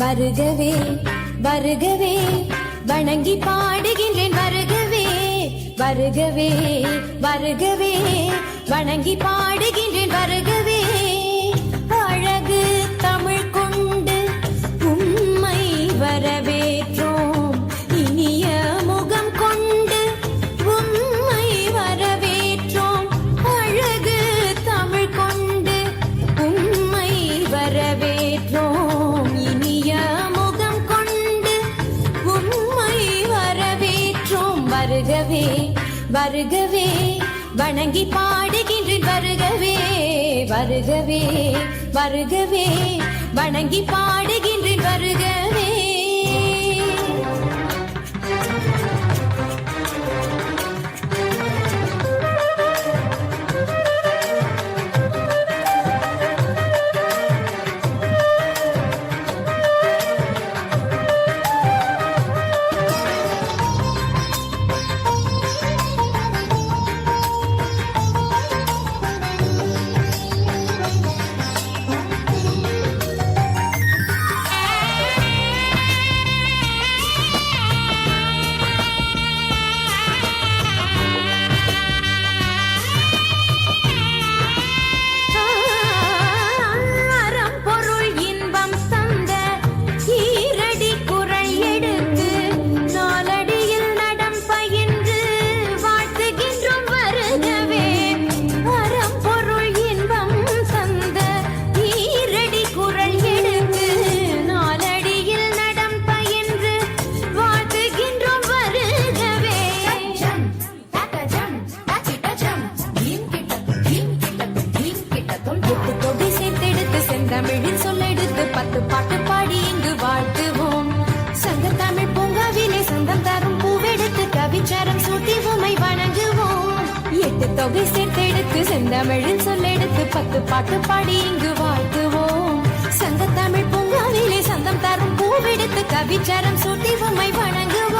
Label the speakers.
Speaker 1: வருகவே வருகவே வணங்கி பாடுகின்றேன் வருகவே வருகவே வருகவே வணங்கி பாடுகின்றேன் வருகவே அழகு தமிழ் கொண்டு உம்மை வரவேற்றோம் இனிய முகம் கொண்டு உம்மை வரவேற்றோம் அழகு தமிழ் கொண்டு உம்மை வரவேற்றோம் இனிய முகம் கொண்டு உம்மை வரவேற்றோம் வருகவே வருகவே வணங்கி பாடுகின்றேன் வருகவே வருகவே வருகவே வணங்கி பாடுகின்றேன் வருகவே தமிழில் சொல்லெடுத்து 10 பாட்டு பாடி இங்கு வாழ்த்துவோம் சங்க தமிழ் பூங்காவிலே சொந்தம் தரும் பூவெடுத்து கவிச்சாரம் சூட்டி உமை வணங்குவோம் 8 தொகை சேர்த்தெடுத்து செந்தமிழில் சொல்லெடுத்து 10 பாட்டு பாடி இங்கு வாழ்த்துவோம் சங்க தமிழ் பூங்காவிலே சொந்தம் தரும் பூவெடுத்து கவிச்சாரம் சூட்டி உமை வணங்குவோம்